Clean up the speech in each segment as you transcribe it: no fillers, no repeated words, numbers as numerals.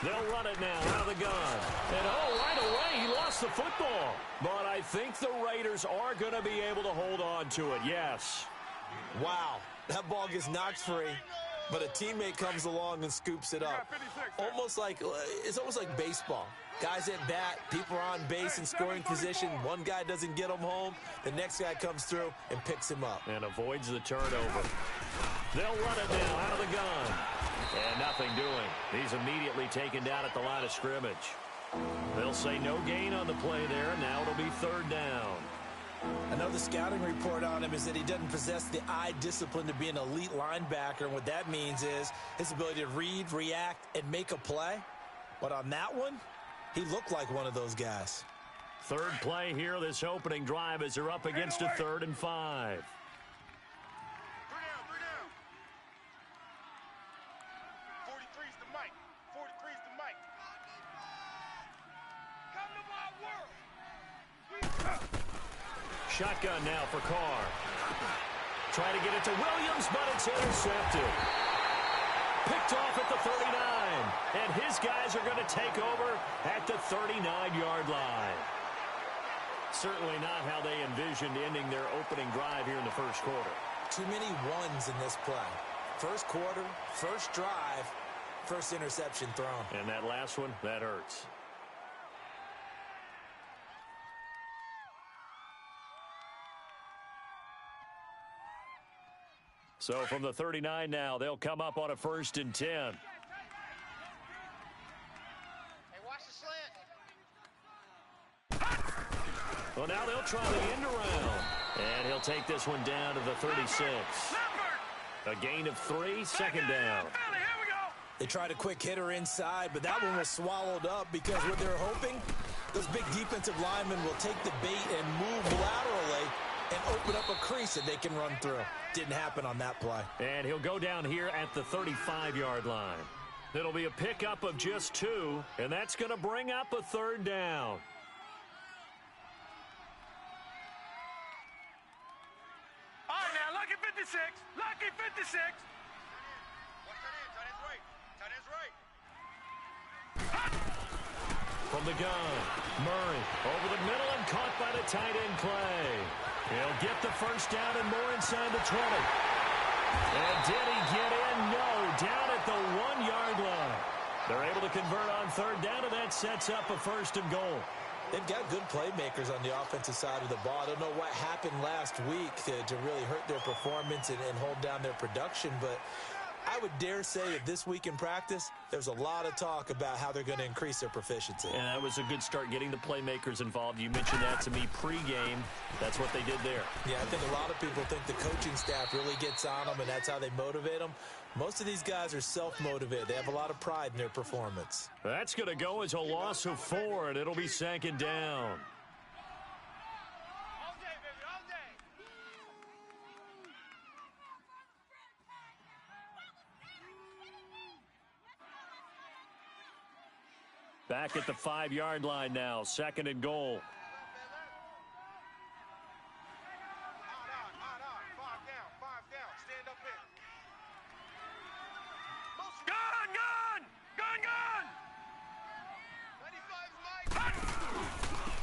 They'll run it now out of the gun. And, right away, he lost the football. But I think the Raiders are going to be able to hold on to it, yes. Wow, that ball gets knocked free, but a teammate comes along and scoops it up. It's almost like baseball. Guys at bat, people are on base in scoring position. One guy doesn't get him home. The next guy comes through and picks him up. And avoids the turnover. They'll run it now out of the gun. And nothing doing. He's immediately taken down at the line of scrimmage. They'll say no gain on the play there, and now it'll be third down. I know the scouting report on him is that he doesn't possess the eye discipline to be an elite linebacker. And what that means is his ability to read, react, and make a play. But on that one, he looked like one of those guys. Third play here, this opening drive, as they're up against a 3rd and 5. Shotgun now for Carr. Try to get it to Williams, but it's intercepted. Picked off at the 39. And his guys are going to take over at the 39-yard line. Certainly not how they envisioned ending their opening drive here in the first quarter. Too many ones in this play. First quarter, first drive, first interception thrown. And that last one, that hurts. So from the 39 now, they'll come up on a 1st and 10. Hey, watch the slant. Well, now they'll try the end around. And he'll take this one down to the 36. A gain of 3, second down. They tried a quick hitter inside, but that one was swallowed up because what they're hoping, those big defensive linemen will take the bait and move laterally and open up a crease that they can run through. Didn't happen on that play. And he'll go down here at the 35-yard line. It'll be a pickup of just 2, and that's going to bring up a 3rd down. All right, now, lucky 56. Lucky 56. From the gun, Murray over the middle and caught by the tight end Clay. He'll get the first down and more inside the 20. And did he get in? No, down at the 1-yard line. They're able to convert on 3rd down, and that sets up a 1st and goal. They've got good playmakers on the offensive side of the ball. I don't know what happened last week to really hurt their performance and hold down their production, but I would dare say that this week in practice, there's a lot of talk about how they're going to increase their proficiency. And that was a good start getting the playmakers involved. You mentioned that to me pregame. That's what they did there. Yeah, I think a lot of people think the coaching staff really gets on them, and that's how they motivate them. Most of these guys are self-motivated. They have a lot of pride in their performance. That's going to go as a loss of 4, and it'll be 2nd down. Back at the 5-yard line now, 2nd and goal.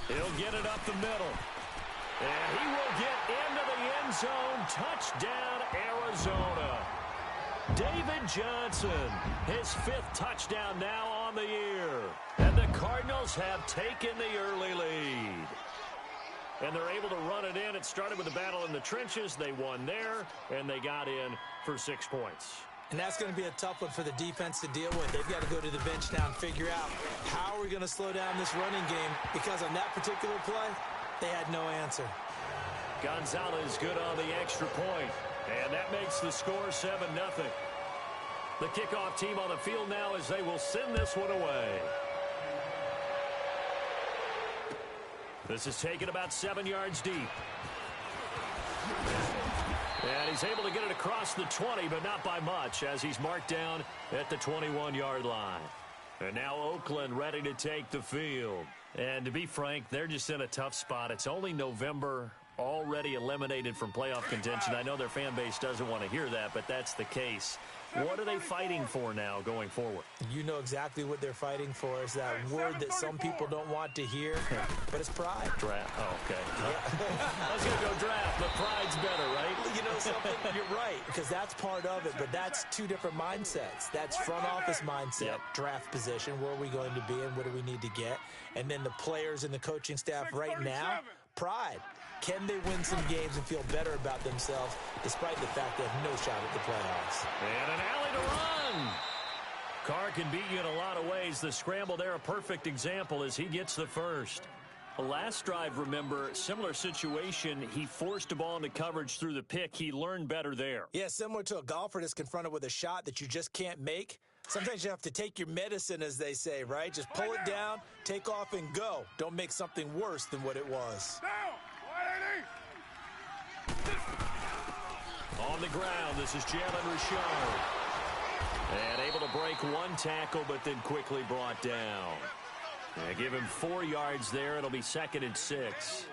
He'll get it up the middle. And he will get into the end zone. Touchdown, Arizona. David Johnson, his 5th touchdown now on the year. And the Cardinals have taken the early lead. And they're able to run it in. It started with a battle in the trenches. They won there, and they got in for 6 points. And that's going to be a tough one for the defense to deal with. They've got to go to the bench now and figure out how are we going to slow down this running game, because on that particular play, they had no answer. Gonzalez good on the extra point, and that makes the score 7-0. The kickoff team on the field now as they will send this one away. This is taken about 7 yards deep. And he's able to get it across the 20, but not by much, as he's marked down at the 21-yard line. And now Oakland ready to take the field. And to be frank, they're just in a tough spot. It's only November. already eliminated from playoff contention. I know their fan base doesn't want to hear that, but that's the case. What are they fighting for now going forward? You know exactly what they're fighting for. Is that word that some people don't want to hear, but it's pride. Draft. Oh, okay. I was going to go draft, but pride's better, right? You know something? You're right, because that's part of it, but that's two different mindsets. That's front office mindset, draft position, where are we going to be and what do we need to get? And then the players and the coaching staff right now, pride. Can they win some games and feel better about themselves despite the fact they have no shot at the playoffs? And an alley to run. Carr can beat you in a lot of ways. The scramble there, a perfect example as he gets the first. The last drive, remember, similar situation. He forced a ball into coverage through the pick. He learned better there. Yeah, similar to a golfer that's confronted with a shot that you just can't make. Sometimes you have to take your medicine, as they say, right? Just pull it down, take off, and go. Don't make something worse than what it was. Down. On the ground, this is Jalen Richard. And able to break one tackle, but then quickly brought down. And give him 4 yards there. It'll be 2nd and 6.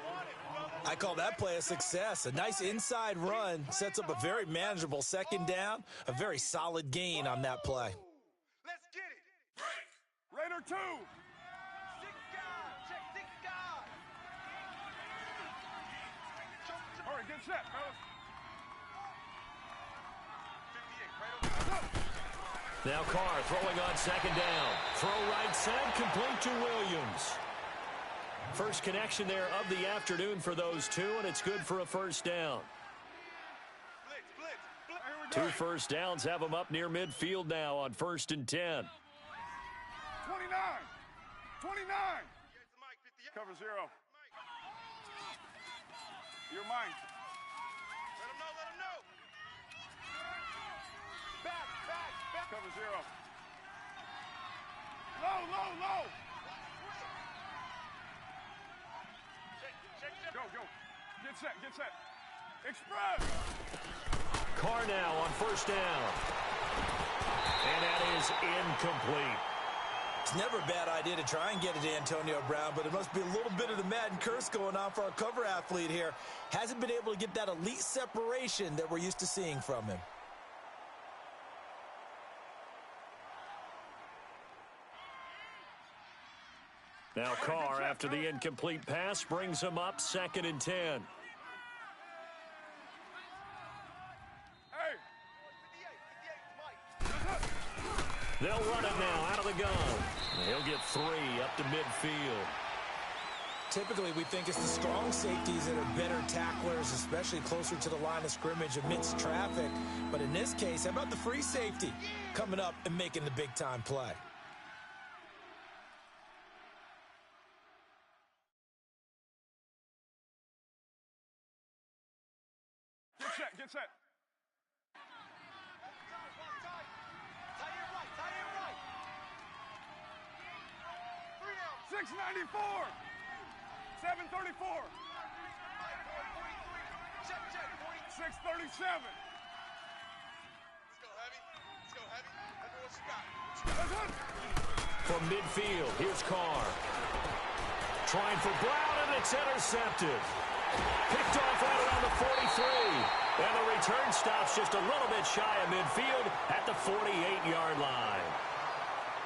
I call that play a success. A nice inside run sets up a very manageable 2nd down. A very solid gain on that play. Let's get it. Raider 2. 6 guard. Check 6 guard. Hurry, get set, fellas. Now Carr throwing on 2nd down. Throw right side, complete to Williams. First connection there of the afternoon for those two, and it's good for a 1st down. Blitz. 2 first downs have them up near midfield now on 1st and 10. 29. Cover 0. You're mine. Let him know. Back. Cover 0. Low. Check. Go. Get set. Express. Carr now on 1st down. And that is incomplete. It's never a bad idea to try and get it to Antonio Brown, but it must be a little bit of the Madden curse going on for our cover athlete here. Hasn't been able to get that elite separation that we're used to seeing from him. Now Carr, after the incomplete pass, brings him up 2nd and 10. Hey. They'll run it now out of the gun. He'll get 3 up to midfield. Typically, we think it's the strong safeties that are better tacklers, especially closer to the line of scrimmage amidst traffic. But in this case, how about the free safety coming up and making the big-time play? Get set. 694. 734. 637. Let's go heavy. What you got? From midfield, here's Carr. Trying for Brown, and it's intercepted. Picked off right around the 43. And the return stops just a little bit shy of midfield at the 48-yard line.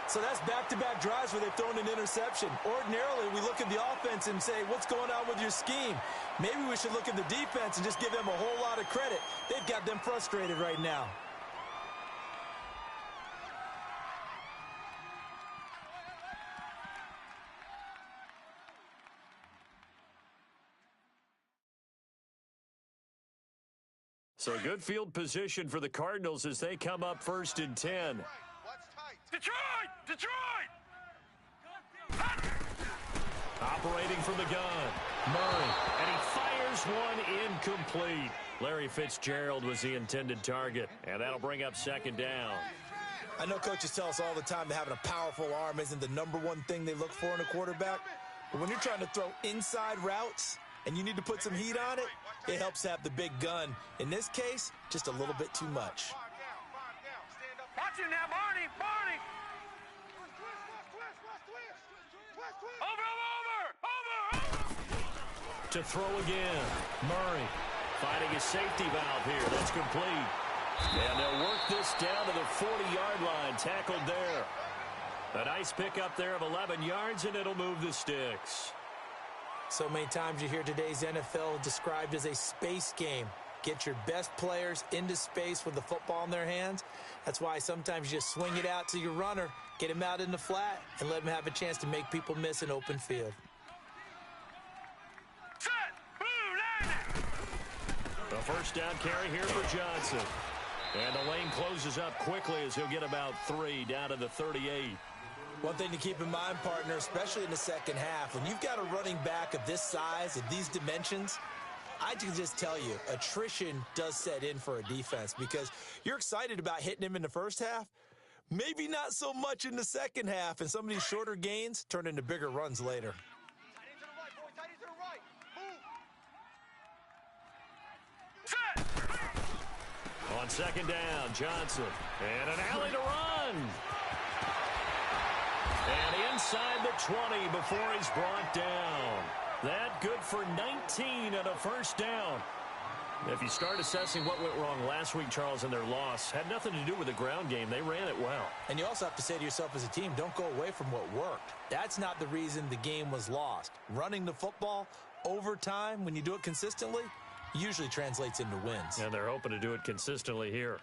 So that's back-to-back drives where they've thrown an interception. Ordinarily, we look at the offense and say, what's going on with your scheme? Maybe we should look at the defense and just give them a whole lot of credit. They've got them frustrated right now. So good field position for the Cardinals as they come up 1st and 10. Detroit! Operating from the gun, Murray, and he fires one incomplete. Larry Fitzgerald was the intended target, and that'll bring up 2nd down. I know coaches tell us all the time that having a powerful arm isn't the #1 thing they look for in a quarterback, but when you're trying to throw inside routes and you need to put some heat on it, it helps have the big gun. In this case, just a little bit too much. Watch it now, Barney! Over! To throw again. Murray finding a safety valve here. That's complete. And they'll work this down to the 40-yard line. Tackled there. A nice pickup there of 11 yards, and it'll move the sticks. So many times you hear today's NFL described as a space game. Get your best players into space with the football in their hands. That's why sometimes you just swing it out to your runner, get him out in the flat, and let him have a chance to make people miss an open field. The first down carry here for Johnson. And the lane closes up quickly as he'll get about 3 down to the 38. One thing to keep in mind, partner, especially in the second half, when you've got a running back of this size, of these dimensions, I can just tell you, attrition does set in for a defense because you're excited about hitting him in the first half, maybe not so much in the second half, and some of these shorter gains turn into bigger runs later. On second down, Johnson. And an alley to run. And inside the 20 before he's brought down. That good for 19 and a first down. If you start assessing what went wrong last week, Charles, in their loss, had nothing to do with the ground game. They ran it well. And you also have to say to yourself as a team, don't go away from what worked. That's not the reason the game was lost. Running the football over time, when you do it consistently, usually translates into wins. And they're hoping to do it consistently here.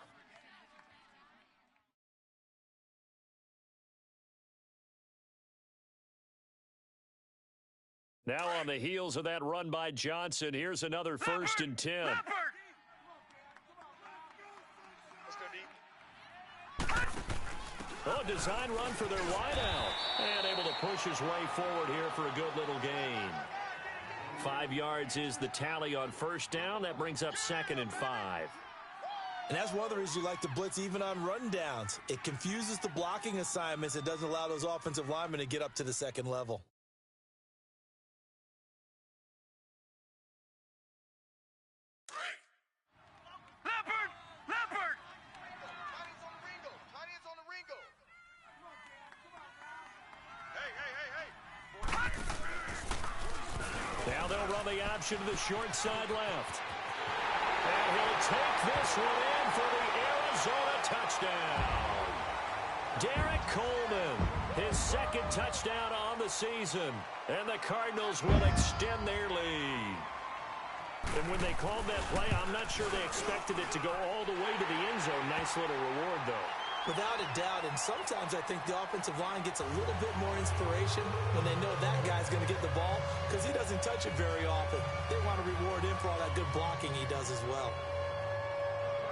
Now on the heels of that run by Johnson, here's another first and 10. Oh, design run for their wideout. And able to push his way forward here for a good little gain. 5 yards is the tally on first down. That brings up 2nd and 5. And that's one of the reasons you like to blitz even on rundowns. It confuses the blocking assignments. It doesn't allow those offensive linemen to get up to the second level. Now they'll run the option to the short side left. And he'll take this one in for the Arizona touchdown. Derek Coleman, his 2nd touchdown on the season. And the Cardinals will extend their lead. And when they called that play, I'm not sure they expected it to go all the way to the end zone. Nice little reward, though. Without a doubt, and sometimes I think the offensive line gets a little bit more inspiration when they know that guy's going to get the ball because he doesn't touch it very often. They want to reward him for all that good blocking he does as well.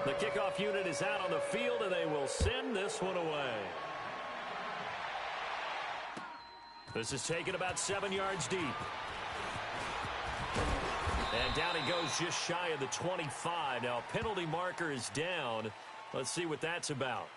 The kickoff unit is out on the field, and they will send this one away. This is taken about 7 yards deep. And down he goes just shy of the 25. Now, penalty marker is down. Let's see what that's about.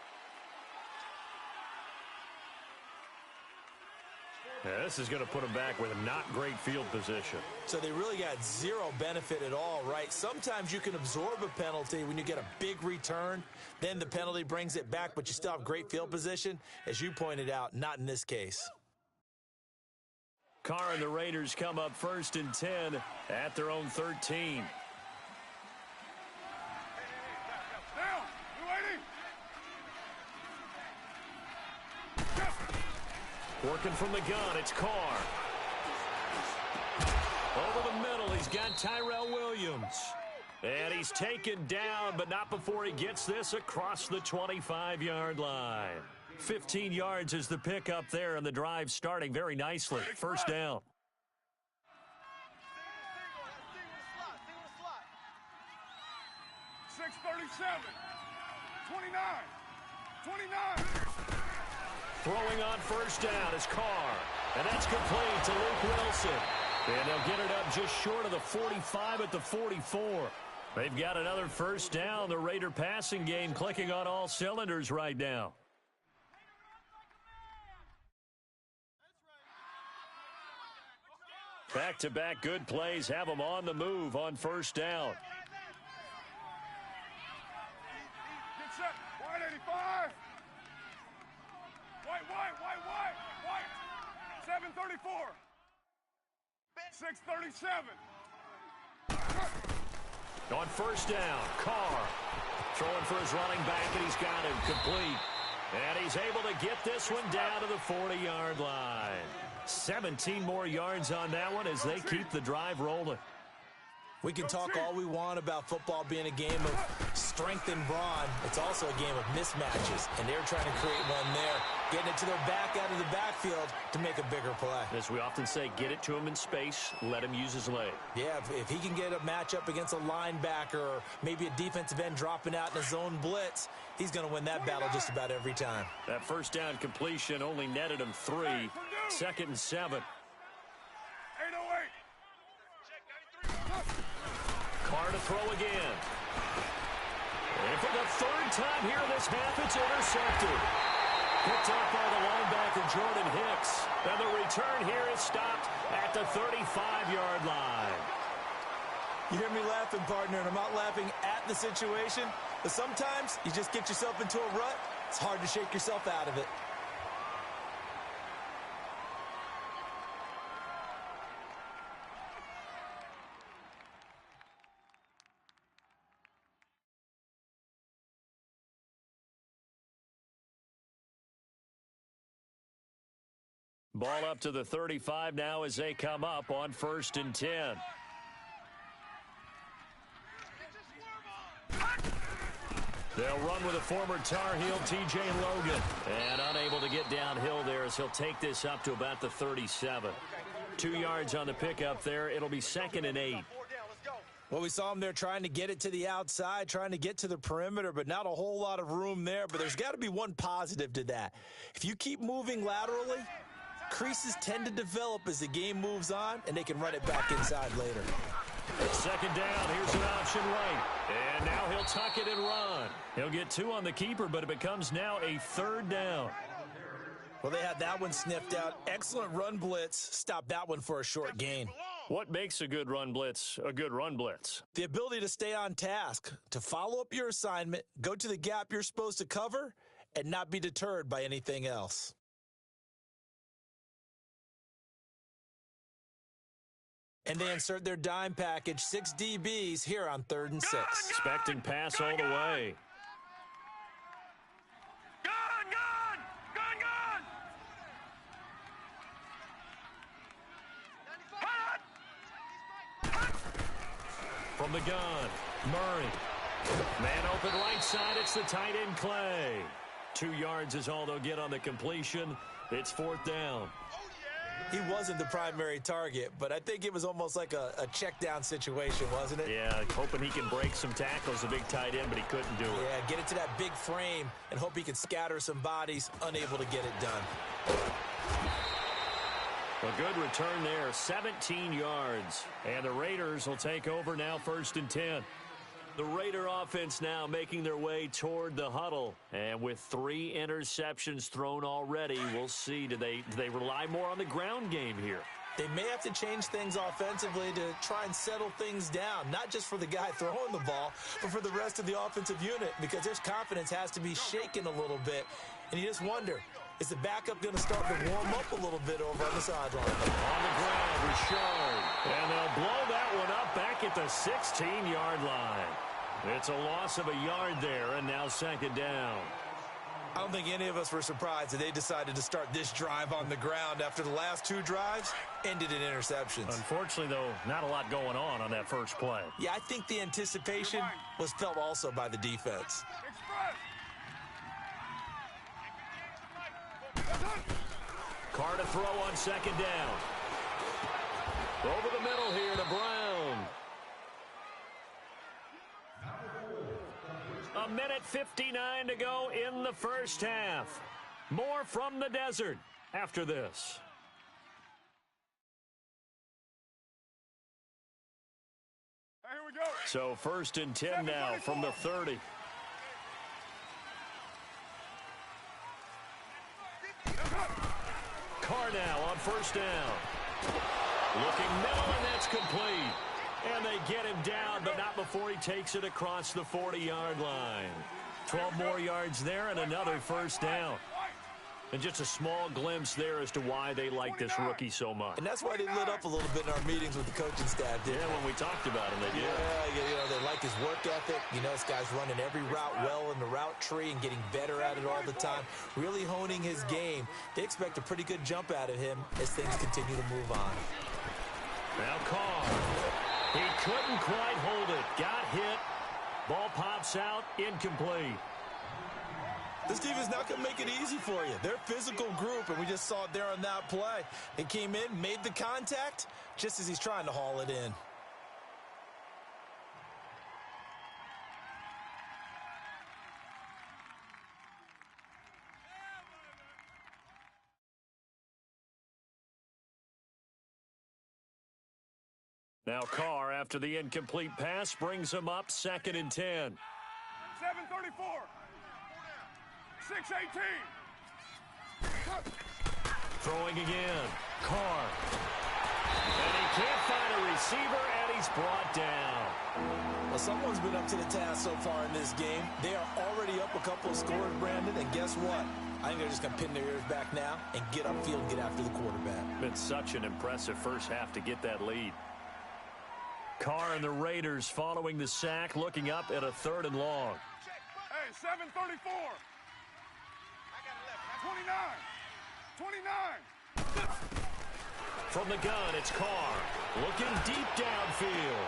Yeah, this is going to put them back with a not great field position. So they really got zero benefit at all, right? Sometimes you can absorb a penalty when you get a big return. Then the penalty brings it back, but you still have great field position. As you pointed out, not in this case. Carr and the Raiders come up 1st and 10 at their own 13. Working from the gun, it's Carr. Over the middle, he's got Tyrell Williams. And he's taken down, but not before he gets this across the 25-yard line. 15 yards is the pickup there, and the drive starting very nicely. First down. .637, 29. Throwing on first down is Carr. And that's complete to Luke Wilson. And they'll get it up just short of the 45 at the 44. They've got another first down. The Raider passing game clicking on all cylinders right now. Back-to-back good plays have them on the move on first down. Get set. White 85. White. 734. 637. On first down, Carr throwing for his running back, and he's got him complete. And he's able to get this one down to the 40-yard line. 17 more yards on that one as they keep the drive rolling. We can talk all we want about football being a game of strength and brawn. It's also a game of mismatches, and they're trying to create one there, getting it to their back out of the backfield to make a bigger play. As we often say, get it to him in space, let him use his leg. Yeah, if he can get a matchup against a linebacker or maybe a defensive end dropping out in a zone blitz, he's going to win that battle just about every time. That first down completion only netted him 3. 2nd and 7. 808. Carr to throw again. And for the 3rd time here this half, it's intercepted. Picked up by the linebacker, Jordan Hicks. And the return here is stopped at the 35-yard line. You hear me laughing, partner, and I'm not laughing at the situation, but sometimes you just get yourself into a rut. It's hard to shake yourself out of it. Ball up to the 35 now as they come up on 1st and 10. They'll run with a former Tar Heel, T.J. Logan. And unable to get downhill there as he'll take this up to about the 37. 2 yards on the pickup there. It'll be 2nd and 8. Well, we saw him there trying to get it to the outside, trying to get to the perimeter, but not a whole lot of room there. But there's got to be one positive to that. If you keep moving laterally, creases tend to develop as the game moves on, and they can run it back inside later. 2nd down, here's an option right. And now he'll tuck it and run. He'll get 2 on the keeper, but it becomes now a 3rd down. Well, they had that one sniffed out. Excellent run blitz. Stop that one for a short gain. What makes a good run blitz a good run blitz? The ability to stay on task, to follow up your assignment, go to the gap you're supposed to cover, and not be deterred by anything else. And they insert their dime package, 6 DBs here on 3rd and 6. Expecting pass all the way. From the gun, Murray. Man open right side, it's the tight end Clay. 2 yards is all they'll get on the completion. It's 4th down. He wasn't the primary target, but I think it was almost like a check down situation, wasn't it? Yeah, hoping he can break some tackles, a big tight end, but he couldn't do it. Yeah, get it to that big frame and hope he can scatter some bodies, unable to get it done. A good return there, 17 yards. And the Raiders will take over now 1st and 10. The Raider offense now making their way toward the huddle. And with 3 interceptions thrown already, we'll see. Do they rely more on the ground game here? They may have to change things offensively to try and settle things down, not just for the guy throwing the ball, but for the rest of the offensive unit, because their confidence has to be shaken a little bit. And you just wonder, is the backup going to start to warm up a little bit over on the sideline? On the ground, Richard. And they'll blow that one up back at the 16-yard line. It's a loss of a yard there, and now 2nd down. I don't think any of us were surprised that they decided to start this drive on the ground after the last 2 drives ended in interceptions. Unfortunately, though, not a lot going on that first play. Yeah, I think the anticipation was felt also by the defense. Carr to throw on 2nd down. Over the middle here to Brown. A minute 59 to go in the first half. More from the desert after this. Here we go. So 1st and 10 now from the 30. Carr now on 1st down. Looking middle, and that's complete. And they get him down, but not before he takes it across the 40-yard line. 12 more yards there and another 1st down. And just a small glimpse there as to why they like this rookie so much. And that's why they lit up a little bit in our meetings with the coaching staff, didn't when we talked about him, they did. Yeah, they like his work ethic. This guy's running every route well in the route tree and getting better at it all the time, really honing his game. They expect a pretty good jump out of him as things continue to move on. Now Carr. He couldn't quite hold it. Got hit. Ball pops out. Incomplete. This team is not going to make it easy for you. They're a physical group, and we just saw it there on that play. He came in, made the contact, just as he's trying to haul it in. Now Carr, after the incomplete pass, brings him up 2nd and 10. 7:34. 6:18. Throwing again. Carr. And he can't find a receiver, and he's brought down. Well, someone's been up to the task so far in this game. They are already up a couple of scores, Brandon, and guess what? I think they're just going to pin their ears back now and get upfield and get after the quarterback. Been such an impressive first half to get that lead. Carr and the Raiders following the sack, looking up at a 3rd and long. Hey, 7:34. 29. From the gun, it's Carr. Looking deep downfield.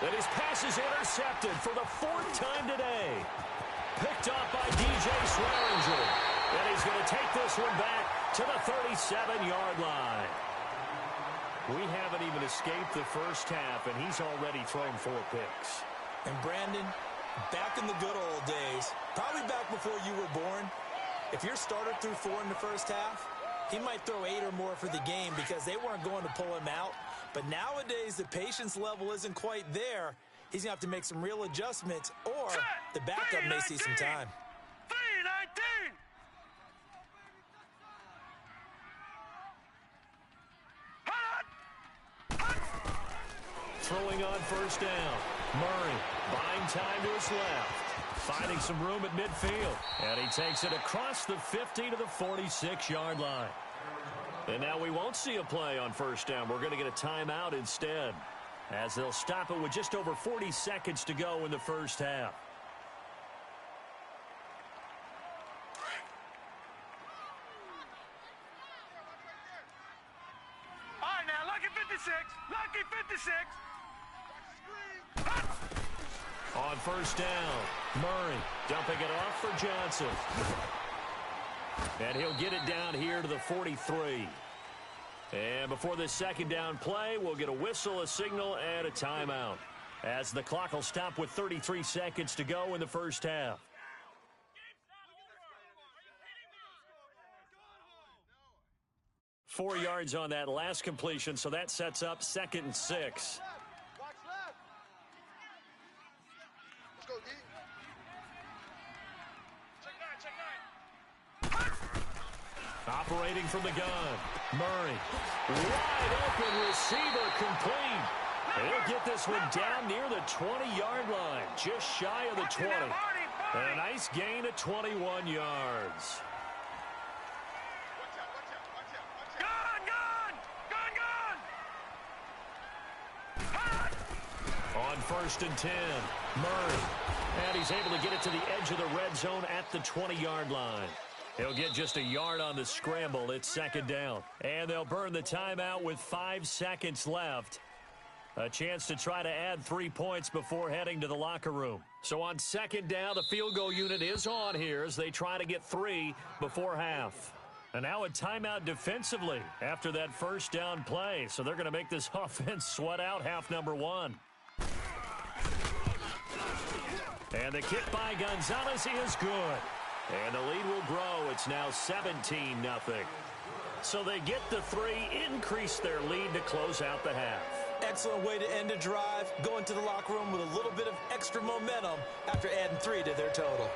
And his pass is intercepted for the 4th time today. Picked off by DJ Swearinger. And he's going to take this one back to the 37-yard line. We haven't even escaped the first half, and he's already thrown 4 picks. And Brandon, back in the good old days, probably back before you were born, if your starter threw 4 in the first half, he might throw 8 or more for the game because they weren't going to pull him out. But nowadays, the patience level isn't quite there. He's going to have to make some real adjustments, or the backup may see some time. 3:19. Throwing on first down. Murray buying time to his left. Finding some room at midfield. And he takes it across the 50 to the 46-yard line. And now we won't see a play on first down. We're going to get a timeout instead, as they'll stop it with just over 40 seconds to go in the first half. All right, now, lucky 56. Lucky 56. On first down, Murray dumping it off for Johnson. And he'll get it down here to the 43. And before this second down play, we'll get a whistle, a signal, and a timeout, as the clock will stop with 33 seconds to go in the first half. Four yards on that last completion, so that sets up 2nd and 6. Operating from the gun, Murray. Wide open receiver, complete. He'll get this one down near the 20-yard line, just shy of the 20. And a nice gain of 21 yards. On 1st and 10, Murray. And he's able to get it to the edge of the red zone at the 20-yard line. He'll get just a yard on the scramble. It's 2nd down. And they'll burn the timeout with 5 seconds left. A chance to try to add 3 points before heading to the locker room. So on 2nd down, the field goal unit is on here as they try to get 3 before half. And now a timeout defensively after that first down play. So they're going to make this offense sweat out half number 1. And the kick by Gonzalez is good. And the lead will grow. It's now 17-0. So they get the 3, increase their lead to close out the half. Excellent way to end a drive. Go into the locker room with a little bit of extra momentum after adding 3 to their total.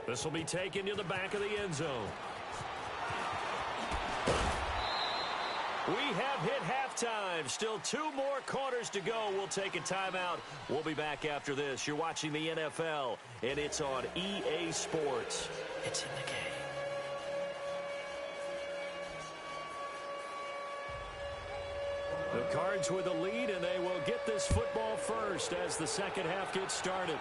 This will be taken to the back of the end zone. We have hit halftime. Still 2 more quarters to go. We'll take a timeout. We'll be back after this. You're watching the NFL, and it's on EA Sports. It's in the game. The Cards with the lead, and they will get this football first as the second half gets started.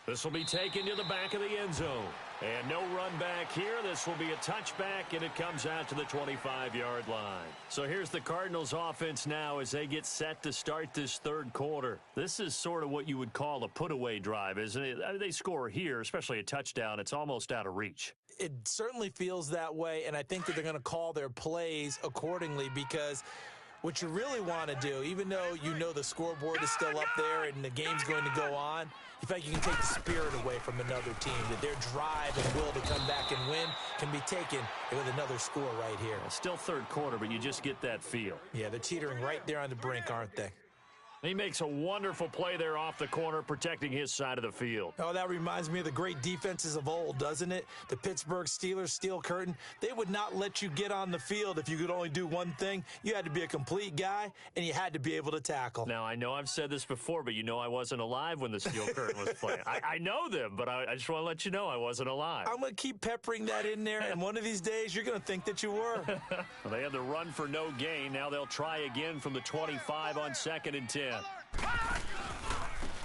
This will be taken to the back of the end zone. And no run back here. This will be a touchback, and it comes out to the 25-yard line. So here's the Cardinals offense now as they get set to start this third quarter. This is sort of what you would call a put-away drive, isn't it? I mean, they score here, especially a touchdown. It's almost out of reach. It certainly feels that way, and I think that they're going to call their plays accordingly because what you really want to do, even though you know the scoreboard is still up there and the game's going to go on, you feel like you can take the spirit away from another team, that their drive and will to come back and win can be taken with another score right here. Well, still third quarter, but you just get that feel. Yeah, they're teetering right there on the brink, aren't they? He makes a wonderful play there off the corner, protecting his side of the field. Oh, that reminds me of the great defenses of old, doesn't it? The Pittsburgh Steelers, Steel Curtain. They would not let you get on the field if you could only do one thing. You had to be a complete guy, and you had to be able to tackle. Now, I know I've said this before, but you know I wasn't alive when the Steel Curtain was playing. I know them, but I just want to let you know I wasn't alive. I'm going to keep peppering that in there, and one of these days you're going to think that you were. Well, they had the run for no gain. Now they'll try again from the 25 on 2nd and 10.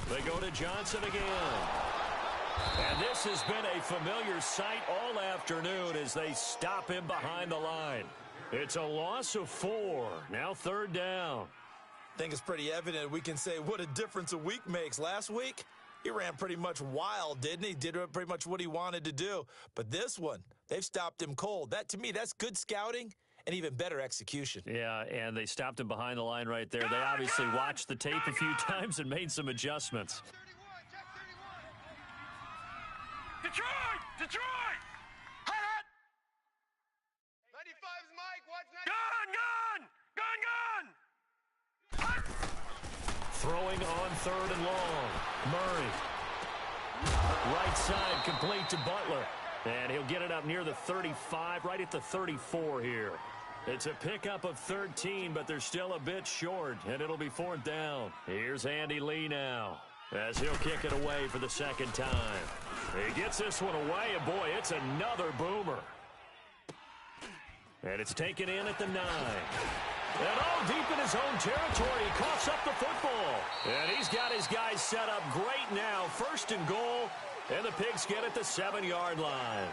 They go to Johnson again. And this has been a familiar sight all afternoon as they stop him behind the line. It's a loss of 4. Now 3rd down. I think it's pretty evident. We can say what a difference a week makes. Last week, he ran pretty much wild, didn't he? Did pretty much what he wanted to do. But this one, they've stopped him cold. That, to me, that's good scouting and even better execution. Yeah, and they stopped him behind the line right there. They obviously watched the tape a few times and made some adjustments. Detroit! Detroit! Hot! 95's Mike, what's next? Gun! Throwing on 3rd and long. Murray. Right side complete to Butler. And he'll get it up near the 35, right at the 34 here. It's a pickup of 13, but they're still a bit short, and it'll be 4th down. Here's Andy Lee now, as he'll kick it away for the 2nd time. He gets this one away, and boy, it's another boomer. And it's taken in at the 9. And deep in his own territory, he coughs up the football. And he's got his guys set up great now. 1st and goal, and the Pigs get at the 7-yard line.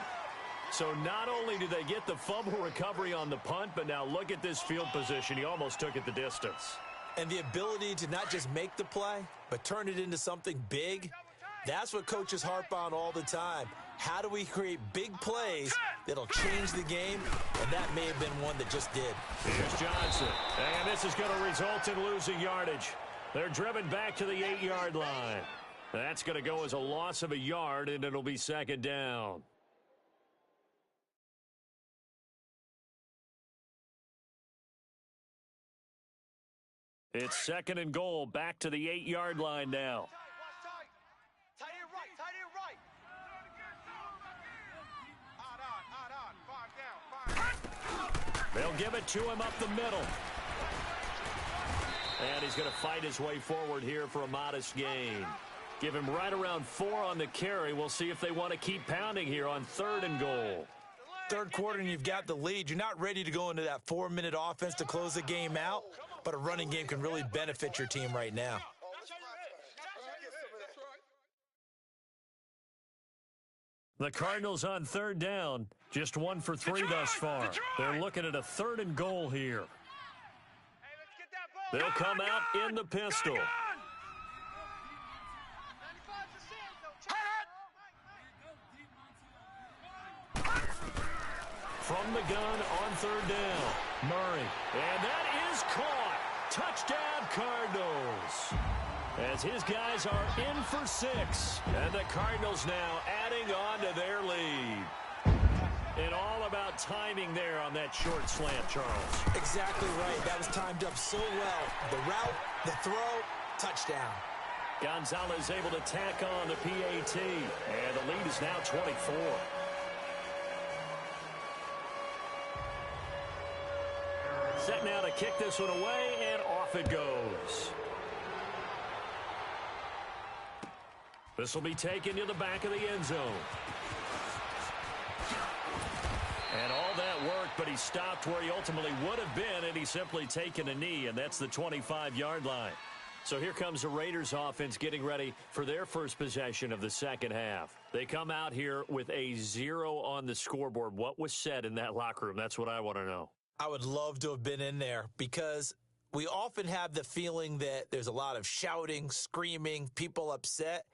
So not only do they get the fumble recovery on the punt, but now look at this field position. He almost took it the distance. And the ability to not just make the play, but turn it into something big, that's what coaches harp on all the time. How do we create big plays that'll change the game? And that may have been one that just did. Here's Johnson. And this is going to result in losing yardage. They're driven back to the 8-yard line. That's going to go as a loss of a yard, and it'll be 2nd down. It's 2nd and goal, back to the 8-yard line now. Tight end right. Odd on. 5 down. They'll give it to him up the middle. And he's going to fight his way forward here for a modest gain. Give him right around 4 on the carry. We'll see if they want to keep pounding here on 3rd and goal. Third quarter, and you've got the lead. You're not ready to go into that 4-minute offense to close the game out, but a running game can really benefit your team right now. The Cardinals on 3rd down, just 1 for 3 thus far. They're looking at a 3rd and goal here. They'll come out in the pistol. From the gun on 3rd down, Murray. And that is caught. Touchdown, Cardinals. As his guys are in for 6. And the Cardinals now adding on to their lead. And all about timing there on that short slant, Charles. Exactly right. That was timed up so well. The route, the throw, touchdown. Gonzalez able to tack on the PAT. And the lead is now 24. set now to kick this one away, and off it goes. This will be taken to the back of the end zone. And all that work, but he stopped where he ultimately would have been, and he's simply taken a knee, and that's the 25-yard line. So here comes the Raiders offense getting ready for their first possession of the second half. They come out here with a 0 on the scoreboard. What was said in that locker room? That's what I want to know. I would love to have been in there because we often have the feeling that there's a lot of shouting, screaming, people upset.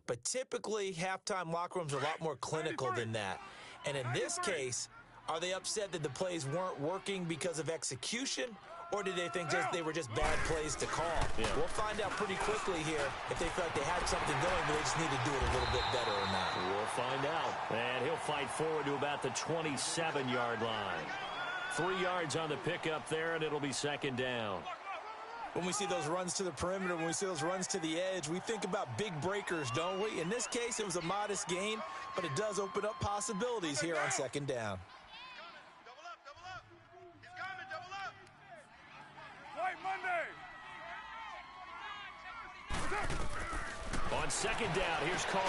But typically, halftime locker rooms are a lot more clinical than that. And in this case, are they upset that the plays weren't working because of execution? Or did they think they were just bad plays to call? Yeah. We'll find out pretty quickly here if they felt like they had something going, but they just need to do it a little bit better or not. We'll find out. And he'll fight forward to about the 27-yard line. 3 yards on the pickup there, and it'll be second down. When we see those runs to the perimeter, when we see those runs to the edge, we think about big breakers, don't we? In this case, it was a modest gain, but it does open up possibilities here on second down. On second down, here's Carr.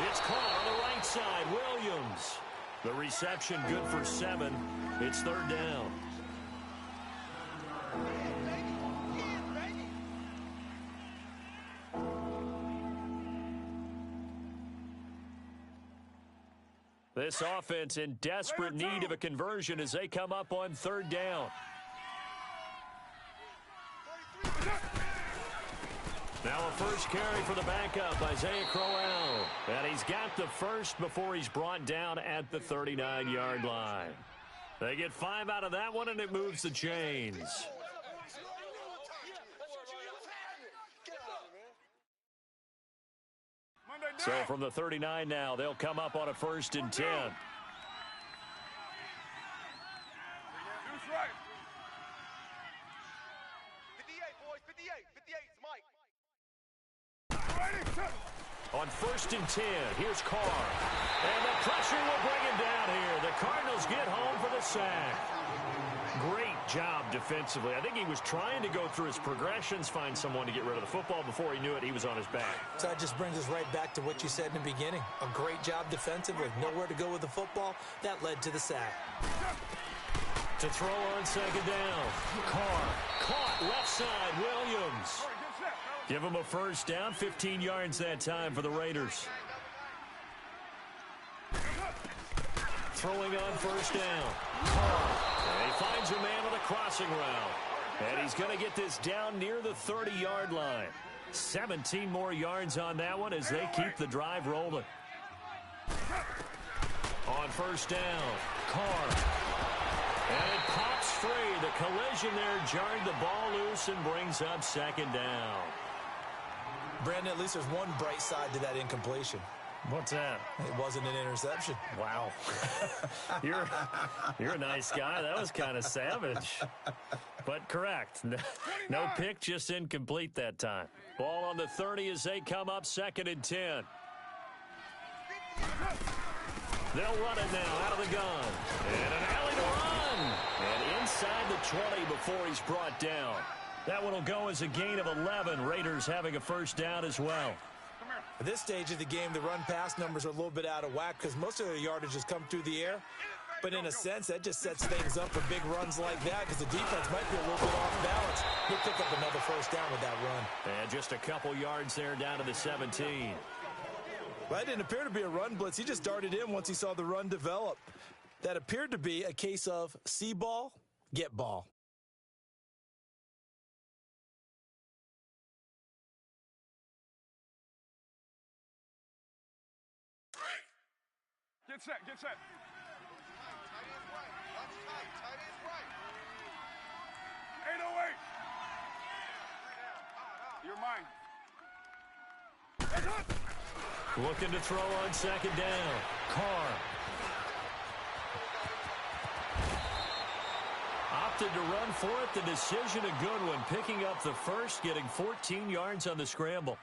It's Carr on the right side. Williams. The reception good for 7. It's third down. This offense in desperate need of a conversion as they come up on third down. Now a first carry for the backup, Isaiah Crowell. And he's got the first before he's brought down at the 39-yard line. They get 5 out of that one, and it moves the chains. So from the 39 now, they'll come up on a 1st and 10. On 1st and 10, here's Carr. And the pressure will bring him down here. The Cardinals get home for the sack. Great job defensively. I think he was trying to go through his progressions, find someone to get rid of the football. Before he knew it, he was on his back. So that just brings us right back to what you said in the beginning. A great job defensively. Nowhere to go with the football. That led to the sack. To throw on second down. Carr caught left side. Williams. Give him a first down. 15 yards that time for the Raiders. Throwing on first down. Carr. And he finds a man on a crossing route. And he's going to get this down near the 30-yard line. 17 more yards on that one as they keep the drive rolling. On first down, Carr. And it pops free. The collision there jarred the ball loose and brings up second down. Brandon, at least there's one bright side to that incompletion. What's that? It wasn't an interception. Wow. You're a nice guy. That was kind of savage. But correct. No pick, just incomplete that time. Ball on the 30 as they come up 2nd and 10. They'll run it now out of the gun. And an alley to run. And inside the 20 before he's brought down. That one will go as a gain of 11. Raiders having a first down as well. At this stage of the game, the run-pass numbers are a little bit out of whack because most of their yardage has come through the air. But in a sense, that just sets things up for big runs like that because the defense might be a little bit off balance. He'll pick up another first down with that run. And just a couple yards there down to the 17. Well, that didn't appear to be a run blitz. He just darted in once he saw the run develop. That appeared to be a case of see ball, get ball. Get set, get set. Tight end's right. That's tight. Tight end's right. 808. You're mine. Looking to throw on second down. Carr. Opted to run for it. The decision a good one. Picking up the first, getting 14 yards on the scramble.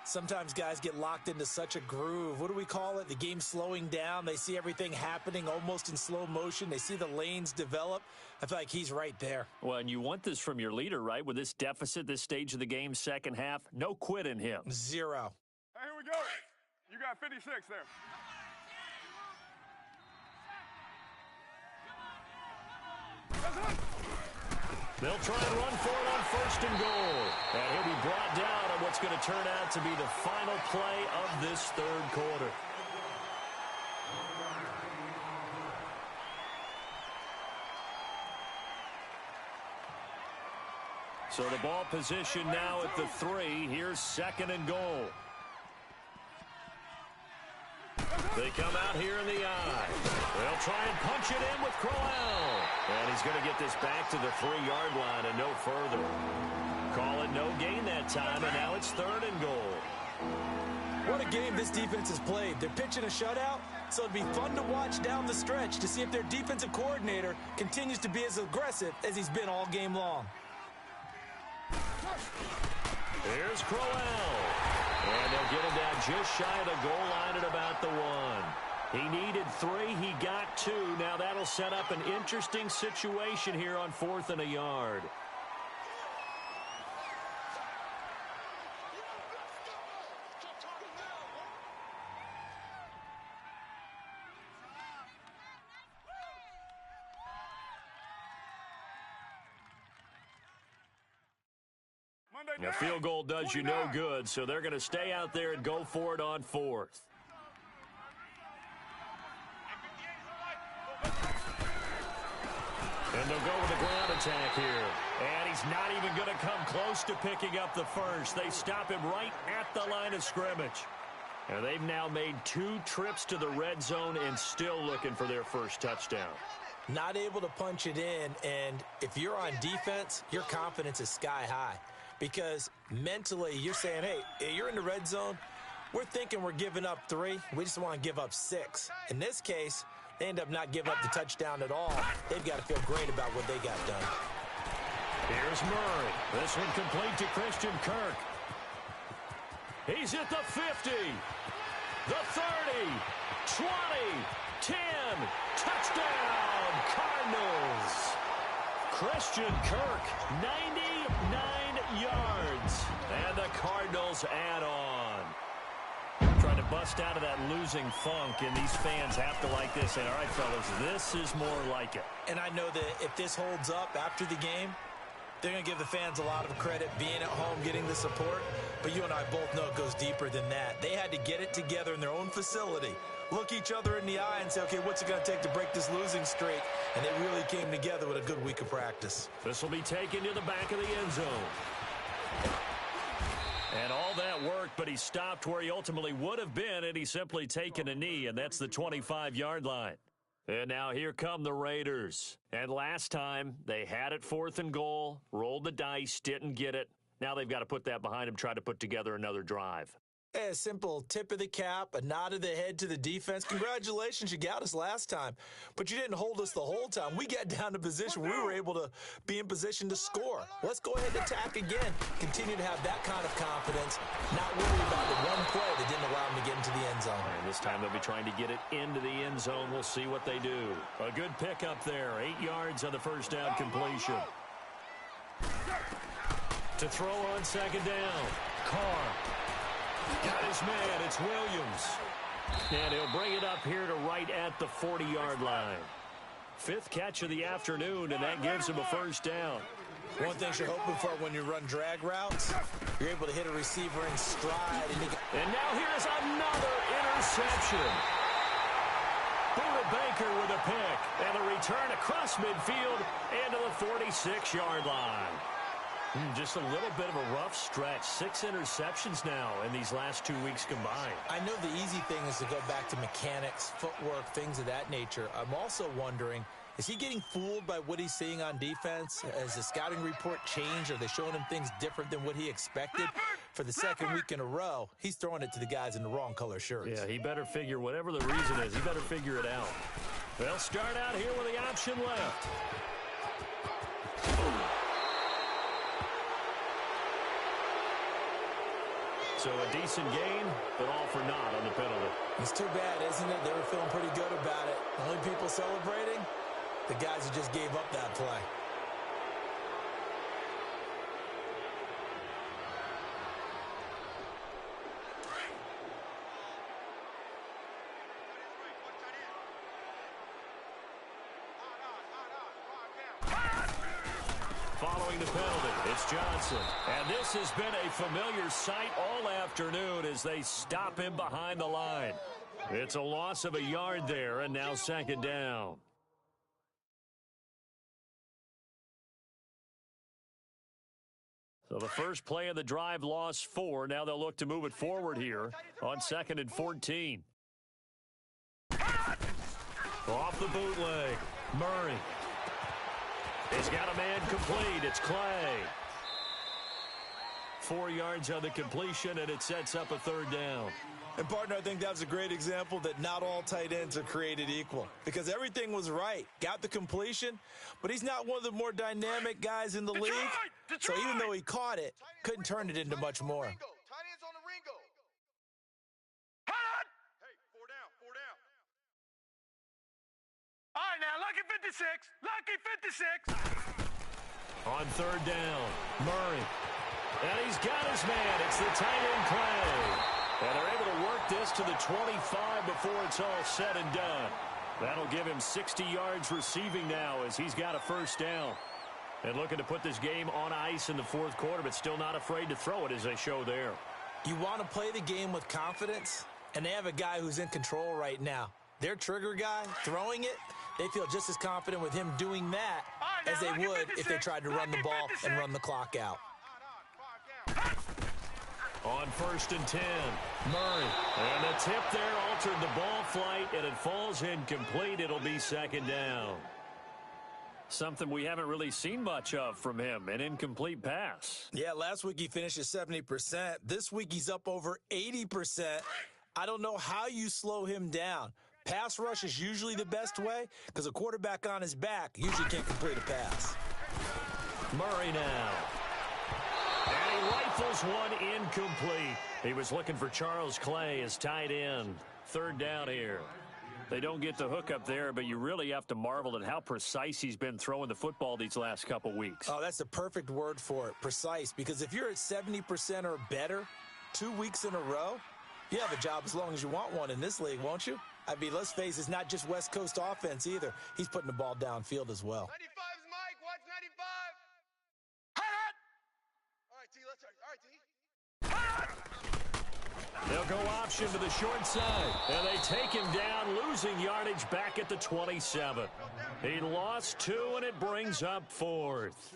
Sometimes guys get locked into such a groove. What do we call it? The game's slowing down. They see everything happening almost in slow motion. They see the lanes develop. I feel like he's right there. Well, and you want this from your leader, right? With this deficit, this stage of the game, second half, no quit in him. Zero. Hey, here we go. You got 56 there. They'll try and run for it on first and goal. And he'll be brought down on what's going to turn out to be the final play of this third quarter. So the ball position now at the 3. Here's second and goal. They come out here in the eye. They'll try and punch it in with Crowell. And he's going to get this back to the 3-yard line and no further. Call it no gain that time, and now it's third and goal. What a game this defense has played. They're pitching a shutout, so it'd be fun to watch down the stretch to see if their defensive coordinator continues to be as aggressive as he's been all game long. Here's Crowell. And they'll get him down just shy of the goal line at about the 1. He needed 3. He got 2. Now that'll set up an interesting situation here on 4th and a yard. A field goal does you no good, so they're going to stay out there and go for it on 4th. And they'll go with the ground attack here. And he's not even going to come close to picking up the first. They stop him right at the line of scrimmage. And they've now made 2 trips to the red zone and still looking for their first touchdown. Not able to punch it in, and if you're on defense, your confidence is sky high. Because mentally, you're saying, hey, you're in the red zone. We're thinking we're giving up 3. We just want to give up 6. In this case, they end up not giving up the touchdown at all. They've got to feel great about what they got done. Here's Murray. This one complete to Christian Kirk. He's at the 50, the 30, 20, 10. Touchdown, Cardinals. Christian Kirk, 99 yards. And the Cardinals add on. Trying to bust out of that losing funk, and these fans have to like this. And all right, fellas, this is more like it. And I know that if this holds up after the game, they're going to give the fans a lot of credit being at home, getting the support. But you and I both know it goes deeper than that. They had to get it together in their own facility, look each other in the eye and say, okay, what's it going to take to break this losing streak? And they really came together with a good week of practice. This will be taken to the back of the end zone. And all that worked, but he stopped where he ultimately would have been, and he's simply taken a knee, and that's the 25-yard line. And now here come the Raiders. And last time, they had it 4th and goal, rolled the dice, didn't get it. Now they've got to put that behind them, try to put together another drive. A simple tip of the cap, a nod of the head to the defense. Congratulations, you got us last time. But you didn't hold us the whole time. We got down to position. We were able to be in position to score. Let's go ahead and attack again. Continue to have that kind of confidence. Not worry about the one play that didn't allow them to get into the end zone. And this time they'll be trying to get it into the end zone. We'll see what they do. A good pickup there. 8 yards on the first down completion. To throw on second down. Carr. Got his man, it's Williams. And he'll bring it up here to right at the 40-yard line. 5th catch of the afternoon, and that gives him a first down. One thing you're hoping for when you run drag routes, you're able to hit a receiver in stride. And now here's another interception. Buda Baker with a pick, and a return across midfield into the 46-yard line. Just a little bit of a rough stretch. 6 interceptions now in these last 2 weeks combined. I know the easy thing is to go back to mechanics, footwork, things of that nature. I'm also wondering, is he getting fooled by what he's seeing on defense? Has the scouting report changed? Are they showing him things different than what he expected? For the second week in a row, he's throwing it to the guys in the wrong color shirts. Yeah, he better figure, whatever the reason is, he better figure it out. They'll start out here with the option left. So a decent gain, but all for naught on the penalty. It's too bad, isn't it? They were feeling pretty good about it. The only people celebrating, the guys who just gave up that play. Following the penalty, it's Johnson. And this has been a familiar sight all afternoon as they stop him behind the line. It's a loss of a yard there, and now second down. So the first play of the drive lost 4. Now they'll look to move it forward here on 2nd and 14. Off the bootleg, Murray. He's got a man complete. It's Clay. 4 yards on the completion, and it sets up a third down. And, partner, I think that was a great example that not all tight ends are created equal because everything was right. Got the completion, but he's not one of the more dynamic guys in the league. So even though he caught it, couldn't turn it into much more. Tight ends on the Ringo. Hot! Hey, 4 down, 4 down. All right, now, lucky 56. Lucky 56. On third down, Murray. And he's got his man. It's the tight end, Clay. And they're able to work this to the 25 before it's all said and done. That'll give him 60 yards receiving now as he's got a first down. And looking to put this game on ice in the fourth quarter, but still not afraid to throw it as they show there. You want to play the game with confidence, and they have a guy who's in control right now. Their trigger guy, throwing it, they feel just as confident with him doing that as they would if they tried to run the ball and run the clock out. On 1st and 10, Murray. And the tip there altered the ball flight, and it falls incomplete. It'll be second down. Something we haven't really seen much of from him, an incomplete pass. Yeah, last week he finished at 70%. This week he's up over 80%. I don't know how you slow him down. Pass rush is usually the best way because a quarterback on his back usually can't complete a pass. Murray now. And he rifles one incomplete. He was looking for Charles Clay as tight end. Third down here. They don't get the hook up there, but you really have to marvel at how precise he's been throwing the football these last couple weeks. Oh, that's the perfect word for it, precise, because if you're at 70% or better 2 weeks in a row, you have a job as long as you want one in this league, won't you? I mean, let's face it, it's not just West Coast offense either. He's putting the ball downfield as well. 95's Mike. Watch 95. Hot! All right, T, let's start. All right, T. They'll go option to the short side, and they take him down, losing yardage back at the 27. He lost 2, and it brings up 4th.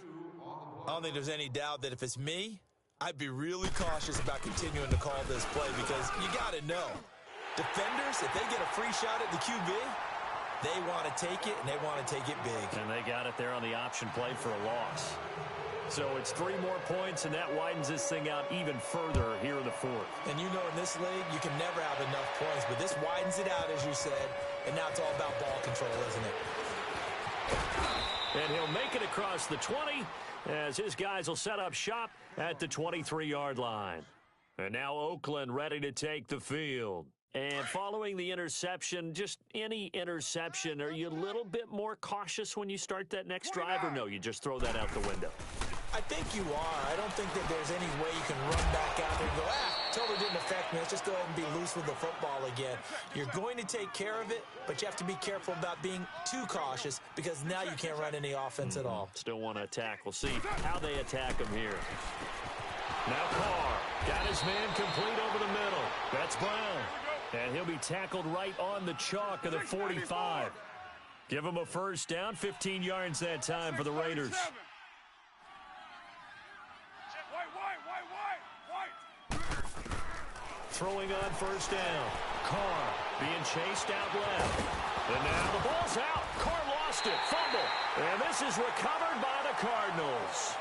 I don't think there's any doubt that if it's me, I'd be really cautious about continuing to call this play because you got to know. Defenders, if they get a free shot at the QB, they want to take it, and they want to take it big. And they got it there on the option play for a loss. So it's 3 more points, and that widens this thing out even further here in the fourth. And you know in this league, you can never have enough points, but this widens it out, as you said, and now it's all about ball control, isn't it? And he'll make it across the 20 as his guys will set up shop at the 23-yard line. And now Oakland ready to take the field. And following the interception, just any interception, are you a little bit more cautious when you start that next drive, or no, you just throw that out the window? I think you are. I don't think that there's any way you can run back out there and go, totally didn't affect me. Let's just go ahead and be loose with the football again. You're going to take care of it, but you have to be careful about being too cautious because now you can't run any offense at all. Still want to attack. We'll see how they attack him here. Now Carr got his man complete over the middle. That's Brown. And he'll be tackled right on the chalk of the 45. Give him a first down, 15 yards that time for the Raiders. Throwing on first down. Carr being chased out left. And now the ball's out. Carr lost it. Fumble. And this is recovered by the Cardinals.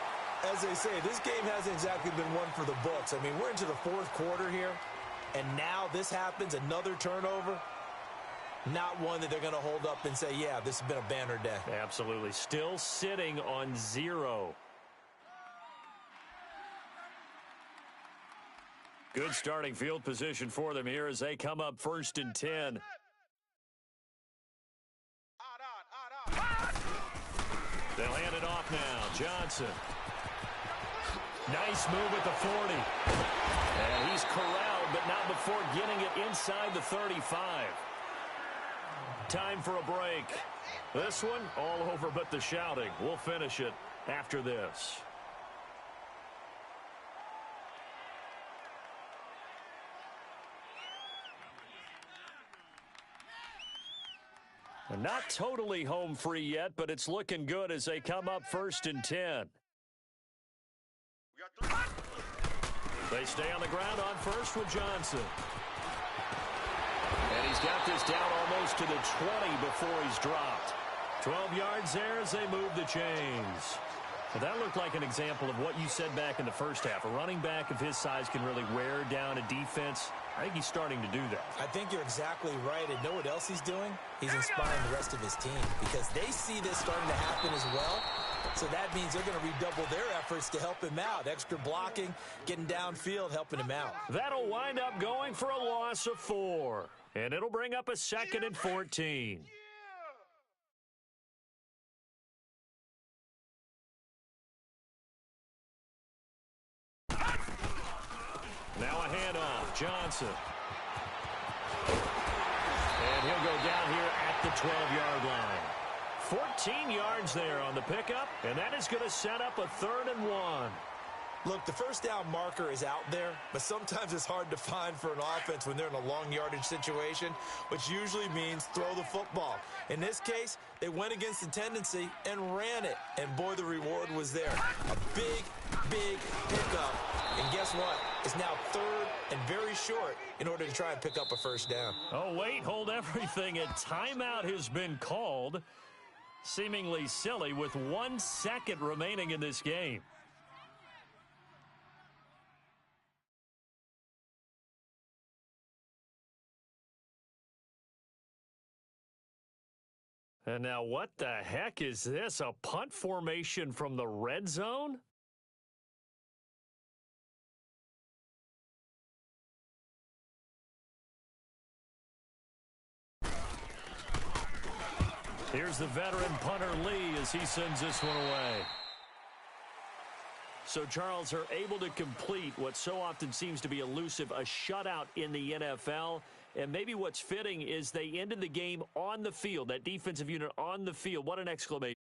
As they say, this game hasn't exactly been one for the books. I mean, we're into the fourth quarter here. And now this happens, another turnover. Not one that they're going to hold up and say, yeah, this has been a banner day. Absolutely. Still sitting on 0. Good starting field position for them here as they come up 1st and 10. They'll hand it off now. Johnson. Nice move at the 40. And he's corralled, but not before getting it inside the 35. Time for a break. This one, all over but the shouting. We'll finish it after this. Not totally home free yet, but it's looking good as they come up 1st and 10. They stay on the ground on first with Johnson. And he's got this down almost to the 20 before he's dropped. 12 yards there as they move the chains. Well, that looked like an example of what you said back in the first half. A running back of his size can really wear down a defense. I think he's starting to do that. I think you're exactly right. And know what else he's doing? He's inspiring the rest of his team because they see this starting to happen as well. So that means they're going to redouble their efforts to help him out. Extra blocking, getting downfield, helping him out. That'll wind up going for a loss of 4. And it'll bring up a 2nd and 14. Now a handoff. Johnson. And he'll go down here at the 12-yard line. 14 yards there on the pickup, and that is going to set up a 3rd and 1. Look, the first down marker is out there, but sometimes it's hard to find for an offense when they're in a long yardage situation, which usually means throw the football. In this case, they went against the tendency and ran it, and boy, the reward was there. A big, big pickup, and guess what? It's now 3rd and very short in order to try and pick up a 1st down. Oh, wait, hold everything. A timeout has been called. Seemingly silly with 1 second remaining in this game. And now what the heck is this? A punt formation from the red zone? Here's the veteran punter Lee as he sends this one away. So, Charles, are able to complete what so often seems to be elusive, a shutout in the NFL. And maybe what's fitting is they ended the game on the field, that defensive unit on the field. What an exclamation.